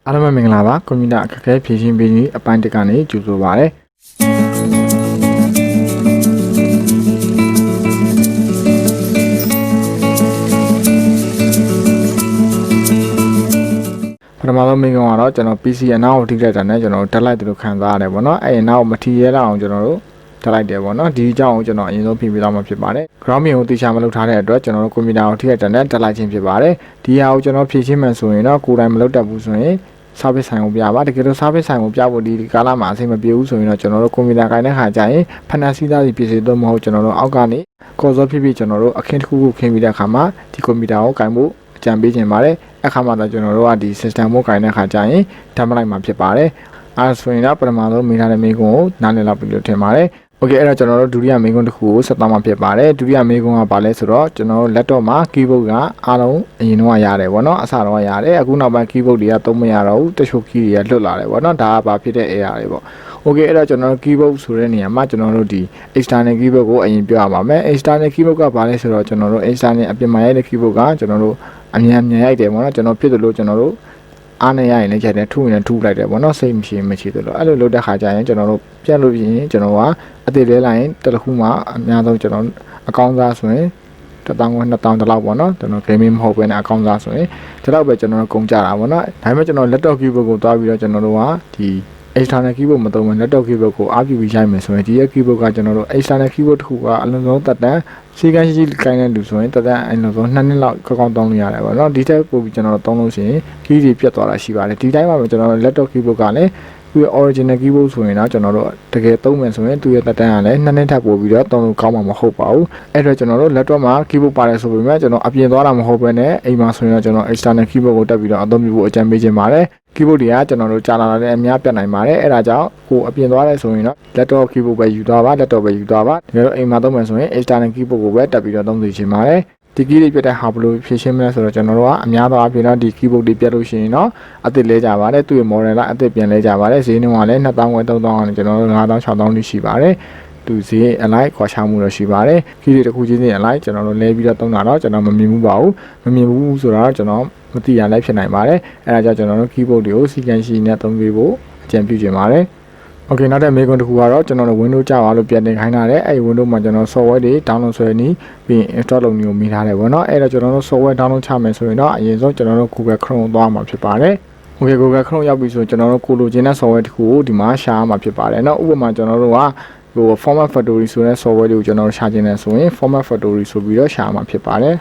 အားလုံးပဲမင်္ဂလာပါကွန်ပျူတာအခက်အခဲဖြေရှင်းပေးနည်းအပိုင်းတစ်ကနေကြိုဆိုပါရစေပထမဆုံးမိန့်ခွန်းကတော့ကျွန်တော် PC အနောက်ကိုထိလိုက်တာနဲ့ကျွန်တော်တက်လိုက်တယ်လို့ခံစားရတယ်ပေါ့နော်အဲ့အနောက်မထီရဲလောက်အောင်ကျွန်တော်တို့တက်လိုက်တယ်ပေါ့နော်ဒီအကြောင်းကိုကျွန်တော်အရင်ဆုံးပြင်ပြသွားမှာဖြစ်ပါတယ် ground မြေကိုတိကျမလုပ်ထားတဲ့အတွက်ကျွန်တော်တို့ကွန်ပျူတာကိုထိလိုက်တာနဲ့တက်လိုက်ခြင်းဖြစ်ပါတယ်ဒီဟာကိုကျွန်တော်ဖြည့်ရှင်းမှဆိုရင်တော့ကိုယ်တိုင်မလုပ်တတ်ဘူးဆိုရင်service ဆိုင်ကိုပြပါတကယ်လို့ service ဆိုင်ကိုပြဖို့ဒီကာလမှာအဆင်မပြေဘူးဆိုရင်တော့ကျွန်တော်တို့ကွန်ပျူတာကိုင်တဲ့ခါကျရင်ဖန်စီသားစီပြည်စေတော့မဟုတ်ကျွန်တော်တို့အောက်ကနေကော်စောဖြစ်ဖြစ်ကျွန်တော်တို့အခင်းတစ်ခုခုခင်းပြီးတဲ့အခါမှာဒီကွန်ပျူတာကိုကင်ဖို့အကြံပေးခြင်းပါတယ်အခါမှာတော့ကျွန်တော်တို့ကဒီ system ကိုကင်တဲ့ခါကျရင်ဓာတ်မလိုက်မှာဖြစ်ပါတယ်အဲဆိုရင်တော့ပထမဆုံးမိထားတဲ့မိကုန်းကိုနားလည်လောက်ပြီလို့ထင်ပါတယ်โอเคအဲ့တော့ကျွန်တော်တို့ဒုတိယမိကုန်းတစ်ခုကိုဆက်သွားမှာဖြစ်ပါတယ်ဒုတိယမိကုန်းကဘာလဲဆိုတော့ကျွန်တော်တို့ laptop မှာ keyboard ကအားလုံးအရင်တော့ရတယ်ဗောနော်အစတော့ရတယ်အခုနောက်ပိုင်း keyboard တွေကသုံးမရတော့ဘူးတချို့ key တွေကလွတ်လာတယ်ဗောနော်ဒါကဘာဖြစ်တဲ့ error တွေဗောโอเคအဲ့တော့ကျွန်တော်တို့ keyboard ဆိုတဲ့နေရာမှာကျွန်တော်တို့ဒီ external keyboard ကိုအရင်ပြောရပါမယ် external keyboard ကဘာလဲဆိုတော့ကျွန်တော်တို့ external အပြင်မှာရိုက်တဲ့ keyboard ကကျွန်တော်တို့အမြန်ရိုက်တယ်ဗောနော်ကျွန်တော်ဖြစ်တယ်လို့ကျွန်တော်တို့အားနဲ့ရရင်လည်းချက်တယ်ထုရင်လည်းထုလိုက်တယ်ဗောနော်စိတ်မရှိသလိုအဲ့လိုလုပ်တဲ့ခါကျရင်ကျွန်တော်တို့ပြတ်လို့ပြင်ကျွန်တော်ကအသေးလေးလိုက်ရင်တစ်ခုမှအများဆုံးကျွန်တော်အကောင်းစားဆိုရင်1000 2000တလောက်ဗောနော်ကျွန်တော် gaming မဟုတ်ဘဲနဲ့အကောင်းစားဆိုရင်ဒီလောက်ပဲကျွန်တော်ကုန်ကြတာဗောနော်ဒါပေမဲ့ကျွန်တော် laptop keyboard ကိုတွားပြီးတော့ကျွန်တော်တို့ကဒီ external keyboard မသုံးဘဲ laptop keyboard ကိုအားပြုပြီးရိုက်မယ်ဆိုရင်ဒီရဲ့ keyboard ကကျွန်တော်တို့ external keyboard တစ်ခုကအလုံးစုံတက်တန်းစီကန်းရှိကိုင်းတဲ့လူဆိုရင်တက်တန်းအလုံးစုံ2နှစ်လောက်ကောင်းသုံးလို့ရတယ်ဗောနော်ဒီထက်ပိုပြီးကျွန်တော်တို့သုံးလို့ရှိရင် key တွေပြတ်သွားတာရှိပါတယ်ဒီတိုင်းမှာပဲကျွန်တော်တို့ laptop keyboard ကလည်းသူရဲ့ original keyboard ဆိုရင်တော့ကျွန်တော်တို့တကယ်သုံးမယ်ဆိုရင်သူရဲ့တက်တန်းကလည်း2နှစ်ထပ်ပို့ပြီးတော့သုံးလို့ကောင်းမှာမဟုတ်ပါဘူးအဲ့တော့ကျွန်တော်တို့ laptop မှာ keyboard ပါတယ်ဆိုပေမဲ့ကျွန်တော်အပြင်သွားတာမဟုတ်ဘဲနဲ့အိမ်မှာဆိုရင်တော့ကျွန်တော် external keyboard ကိုတက်ပြီးတော့အသုံးပြုဖို့အကြံပေးခြင်းပါတယ် keyboard တွေကကျွန်တော်တို့ကြာလာတဲ့အများပြတ်နိုင်ပါတယ်အဲ့ဒါကြောင့်ကိုအပြင်သွားရဲဆိုရင်တော့ laptop keyboard ပဲယူသွားပါ laptop ပဲယူသွားပါတကယ်လို့အိမ်မှာသုံးမယ်ဆိုရင် external keyboard ကိုပဲတက်ပြီးတော့သုံးသိချင်ပါတယ်ဒီ key တွေပြတ်တဲ့ဟာဘလို့ဖြည့်ရှင်းမလဲဆိုတော့ကျွန်တော်တို့ကအများသောအားဖြင့်တော့ဒီ keyboard တွေပြတ်လို့ရှိရင်တော့အသစ်လဲကြပါတယ်သူ့ရဲ့ model ကအသစ်ပြန်လဲကြပါတယ်ဈေးနှုန်းကလည်း2000 3000ကနေကျွန်တော်တို့5000 6000တိရှိပါတယ်သူဈေးအလိုက်ခွာချမှုတော့ရှိပါတယ် key တွေတစ်ခုချင်းစီအလိုက်ကျွန်တော်တို့လဲပြီးတော့သုံးတာတော့ကျွန်တော်မမြင်ဘူးပါဘူးမမြင်ဘူးဆိုတော့ကျွန်တော်မသိရလိုက်ဖြစ်နိုင်ပါတယ်အဲဒါကြောင့်ကျွန်တော်တို့ keyboard တွေကိုစီကံရှိနဲ့သုံးပေးဖို့အကြံပြုချင်ပါတယ်โอเคနောက်တဲ့မေးခွန်းတစ်ခုကတော့ကျွန်တော်တို့ Windows ကြာပါလို့ပြန်တင်ခိုင်းထားတယ်အဲ့ဒီ Windows မှာကျွန်တော် software တွေ download ဆွဲနေပြီး install လုပ်နေကိုမိထားတယ်ပေါ့နော်အဲ့တော့ကျွန်တော်တို့ software download ချမယ်ဆိုရင်တော့အရင်ဆုံးကျွန်တော်တို့ Google Chrome သွားမှာဖြစ်ပါတယ်โอเค Google Chrome ရောက်ပြီဆိုကျွန်တော်တို့ကိုလိုချင်တဲ့ software တစ်ခုကိုဒီမှာရှာမှာဖြစ်ပါတယ်เนาะဥပမာကျွန်တော်တို့ကဟို Format Factory ဆိုတဲ့ software တွေကိုကျွန်တော်တို့ရှာချင်တယ်ဆိုရင် Format Factory ဆိုပြီးတော့ရှာမှာဖြစ်ပါတယ်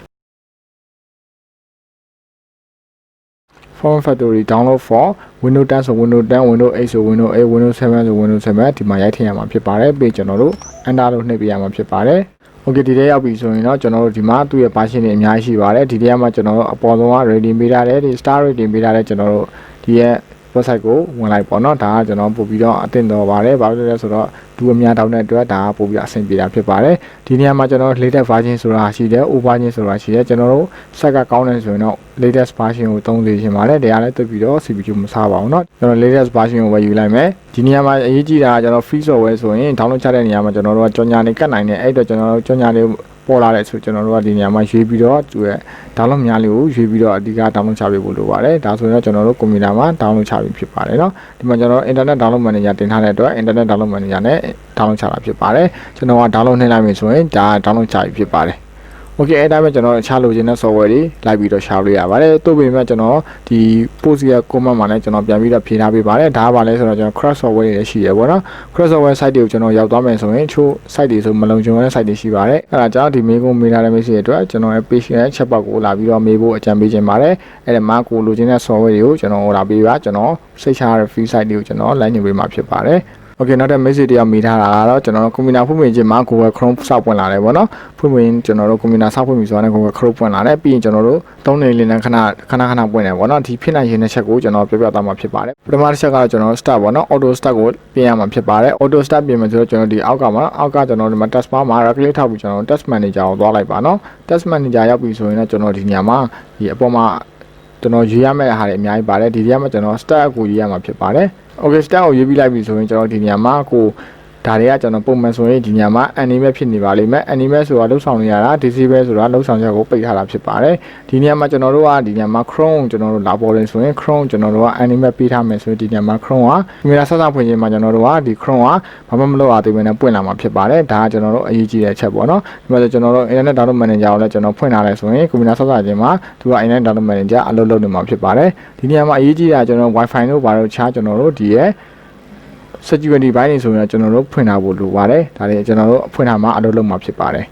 Format Factory download for Windows 10ဆို Windows 10 Windows 8ဆို Windows 8 Windows 7ဆို Windows 7ဒီမှာရိုက်ထည့်ရမှာဖြစ်ပါတယ်ပြီးကျွန်တော်တို့ Enter လို့နှိပ်ပြရမှာဖြစ်ပါတယ်။ Okay ဒီထဲရောက်ပြီဆိုရင်တော့ကျွန်တော်တို့ဒီမှာသူ့ရဲ့ version တွေအများကြီးရှိပါတယ်ဒီထဲမှာကျွန်တော်တို့အပေါ်ဆုံးက rating ပေးထားတယ်ဒီ star rating ပေးထားတယ်ကျွန်တော်တို့ဒီရဲ့ website ကိုဝင်လိုက်ပေါ့နော်ဒါကကျွန်တော်ပို့ပြီးတော့အသင့်တော်ပါတယ်ဘာလို့လဲဆိုတော့သူအများတောင်းတဲ့အတွက်ဒါကပို့ပြီးအဆင်ပြေတာဖြစ်ပါတယ်ဒီနေရာမှာကျွန်တော် latest version ဆိုတာရှိတယ် over version ဆိုတာရှိတယ်ကျွန်တော်တို့ဆက်ကကောင်းတယ်ဆိုရင်တော့ latest version ကိုသုံးသိချင်ပါတယ်တရားလည်းတက်ပြီးတော့ CPU မစားပါဘူးเนาะကျွန်တော် latest version ကိုပဲယူလိုက်မယ်ဒီနေရာမှာအရေးကြီးတာကကျွန်တော် free software ဆိုရင် download ချတဲ့နေရာမှာကျွန်တော်တို့ကကြော်ညာနေကတ်နိုင်တယ်အဲ့တော့ကျွန်တော်တို့ကြော်ညာလေးပေါ်လာတဲ့ဆိုကျွန်တော်တို့ကဒီနေရာမှာရွေးပြီးတော့သူရဲ့ download များလေးကိုရွေးပြီးတော့အဓိက download ချပေးဖို့လိုပါတယ်ဒါဆိုရင်တော့ကျွန်တော်တို့ကွန်ပျူတာမှာ download ချပြီးဖြစ်ပါတယ်เนาะဒီမှာကျွန်တော် internet download manager တင်ထားတဲ့အတွက် internet download manager နဲ့ download ချတာဖြစ်ပါတယ်ကျွန်တော်က download နှိပ်လိုက်ပြီဆိုရင်ဒါ download ချပြီးဖြစ်ပါတယ်Okay အဲ့ဒါပဲကျွန်တော်အခြားလိုချင်တဲ့ software တွေလိုက်ပြီးတော့ရှာလို့ရပါတယ်။သို့ပေမဲ့ကျွန်တော်ဒီ post ရဲ့ comment မှာလည်းကျွန်တော်ပြန်ပြီးတော့ဖြေထားပေးပါတယ်။ဒါကဘာလဲဆိုတော့ကျွန်တော် crash software တွေလည်းရှိရပေါ့နော်။ crash software site တွေကိုကျွန်တော်ရောက်သွားမယ်ဆိုရင်ချို့ site တွေဆိုမလုံခြုံတဲ့ site တွေရှိပါတယ်။အဲ့ဒါကြောင့်ဒီမေးခွန်းမေးထားတဲ့ message တွေအတွက်ကျွန်တော်ရဲ့ page ရဲ့ chat box ကိုလာပြီးတော့မေးဖို့အကြံပေးခြင်းပါတယ်။အဲ့ဒါမှကိုလိုချင်တဲ့ software တွေကိုကျွန်တော်လာပေးပါကျွန်တော်စိတ်ချရတဲ့ free site တွေကိုကျွန်တော် line ညွှန်ပေးမှာဖြစ်ပါတယ်။ Okay နောက်တဲ့ message တယောက်မိထားတာကတော့ကျွန်တော်တို့ကွန်ပျူတာဖွင့်ဝင်ခြင်းမှာ Google Chrome စောက်ပွင့်လာတယ်ပေါ့နော်ဖွင့်ဝင်ကျွန်တော်တို့ကွန်ပျူတာစောက်ဖွင့်ပြီဆိုတော့ Google Chrome ပွင့်လာတယ်ပြီးရင်ကျွန်တော်တို့သုံးနေလေးနဲ့ခဏပွင့်တယ်ပေါ့နော်ဒီဖြစ်နိုင်ခြင်းတဲ့ချက်ကိုကျွန်တော်ပြောပြသွားမှာဖြစ်ပါတယ်ပထမတစ်ချက်ကတော့ကျွန်တော်တို့ start ပေါ့နော် auto start ကိုပြင်ရမှာဖြစ်ပါတယ် auto start ပြင်မယ်ဆိုတော့ကျွန်တော်ဒီအောက်ကကျွန်တော်ဒီမှာ task bar မှာ right click ထောက်ပြီးကျွန်တော် task manager ကိုသွားလိုက်ပါနော် task manager ရောက်ပြီဆိုရင်တော့ကျွန်တော်ဒီညမှာဒီအပေါ်မှာကျွန်တော်ရေးရမယ့်ဟာတွေအများကြီးပါတယ်ဒီထဲမှာကျွန်တော် start ကိုရေးရမှာဖြစ်ပါတယ်Okay start ကိုရေးပြီးလိုက်ပြီဆိုရင်ကျွန်တော်ဒီနေရာမှာကို ဒါတွေကကျွန်တော်ပုံမှန်ဆိုရင်ဒီညမှာ anime ဖြစ်နေပါလိမ့်မယ် anime ဆိုတာလှုပ်ဆောင်နေရတာ disable ဆိုတာလှုပ်ဆောင်ချက်ကိုပိတ်ထားတာဖြစ်ပါတယ်ဒီညမှာကျွန်တော်တို့ကဒီညမှာ Chrome ကျွန်တော်တို့လာပေါ်တယ်ဆိုရင် Chrome ကျွန်တော်တို့က anime ပေးထားမယ်ဆိုရင်ဒီညမှာ Chrome ကကင်မရာဆက်စပ်ဖွင့်ခြင်းမှာကျွန်တော်တို့ကဒီ Chrome ကဘာမှမလုပ်ရသေးဘဲနဲ့ပွင့်လာမှာဖြစ်ပါတယ်ဒါကကျွန်တော်တို့အရေးကြီးတဲ့အချက်ပေါ့နော်ဒီမှာကျွန်တော်တို့ internet download manager ကိုလည်းကျွန်တော်ဖွင့်ထားတယ်ဆိုရင်ကင်မရာဆက်စပ်ခြင်းမှာသူက internet download manager အလုပ်လုပ်နေမှာဖြစ်ပါတယ်ဒီညမှာအရေးကြီးတာကျွန်တော် Wi-Fi တို့ဘာလို့ချားကျွန်တော်တို့ဒီရဲ့ security ဘိုင်းနေဆိုရင်ကျွန်တော်တို့ဖွင့်ထားဖို့လိုပါတယ်ဒါတွေကျွန်တော်တို့ဖွင့်ထားမှာအလုပ်လုပ်မှာဖြစ်ပါတယ်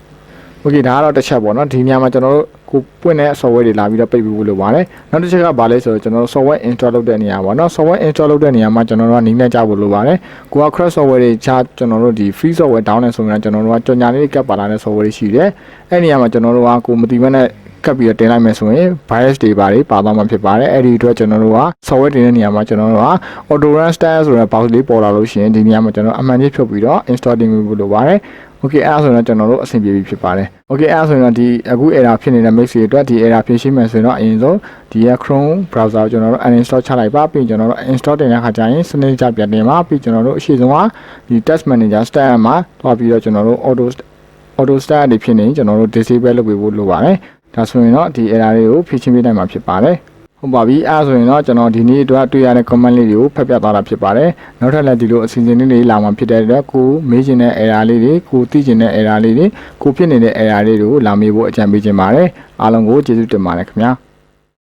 Okay ဒါကတော့တစ်ချက်ပေါ့နော်ဒီညမှာကျွန်တော်တို့ကိုပွင့်တဲ့ software တွေလာပြီးတော့ပိတ်ပြီးဖို့လိုပါတယ်နောက်တစ်ချက်ကဘာလဲဆိုတော့ကျွန်တော်တို့ software install လုပ်တဲ့နေရာပေါ့နော် software install လုပ်တဲ့နေရာမှာကျွန်တော်တို့ကနည်းနဲ့ကြဖို့လိုပါတယ်ကိုက crash software တွေချကျွန်တော်တို့ဒီ free software down နေဆိုရင်ကျွန်တော်တို့ကကြော်ညာလေးကပ်ပါလာတဲ့ software တွေရှိတယ်အဲ့ဒီနေရာမှာကျွန်တော်တို့ကကိုမတိမနဲ့ကပ်ပြီးတော့တင်လိုက်မယ်ဆိုရင် virus တွေပါသွားမှာဖြစ်ပါတယ်အဲ့ဒီအတွက်ကျွန်တော်တို့က software တင်တဲ့နေရာမှာကျွန်တော်တို့က auto run style ဆိုတဲ့ box လေးပေါ်လာလို့ရှိရင်ဒီနေရာမှာကျွန်တော်အမှန်ကြီးဖြုတ်ပြီးတော့ install တင်ဖို့လိုပါတယ် Okay အဲ့ဒါဆိုရင်ကျွန်တော်တို့အဆင်ပြေပြီဖြစ်ပါတယ် Okay အဲ့ဒါဆိုရင်ဒီအခု error ဖြစ်နေတဲ့ mix တွေအတွက်ဒီ error ဖြေရှင်းမယ်ဆိုရင်တော့အရင်ဆုံးဒီ Chrome browser ကိုကျွန်တော်တို့ uninstall ချလိုက်ပါပြီးကျွန်တော်တို့ install တင်တဲ့အခါကျရင်စနစ်ကြပြန်တင်ပါပြီးကျွန်တော်တို့အရှိဆုံးကဒီ test manager style မှာတွားပြီးတော့ကျွန်တော်တို့ auto style တွေဖြစ်နေကျွန်တော်တို့ disable လုပ်ပေးဖို့လိုပါတယ်ဒါဆိုရင်တော့ဒီ error တွေကိုဖြေရှင်းပေးနိုင်မှာဖြစ်ပါတယ်ဟုတ်ပါပြီအဲ့ဒါဆိုရင်တော့ကျွန်တော်ဒီနေ့အတွက်တွေ့ရတဲ့ comment လေးတွေကိုဖတ်ပြသွားတာဖြစ်ပါတယ်နောက်ထပ်လည်းဒီလိုအစီအစဉ်လေးတွေလာမှာဖြစ်တဲ့အတွက်ကိုမေးချင်တဲ့ error လေးတွေကိုသိချင်တဲ့ error လေးတွေကိုဖြစ်နေတဲ့ error လေးတွေကိုလာမေးဖို့အကြံပေးချင်ပါတယ်အားလုံးကိုကျေးဇူးတင်ပါတယ်ခင်ဗျာ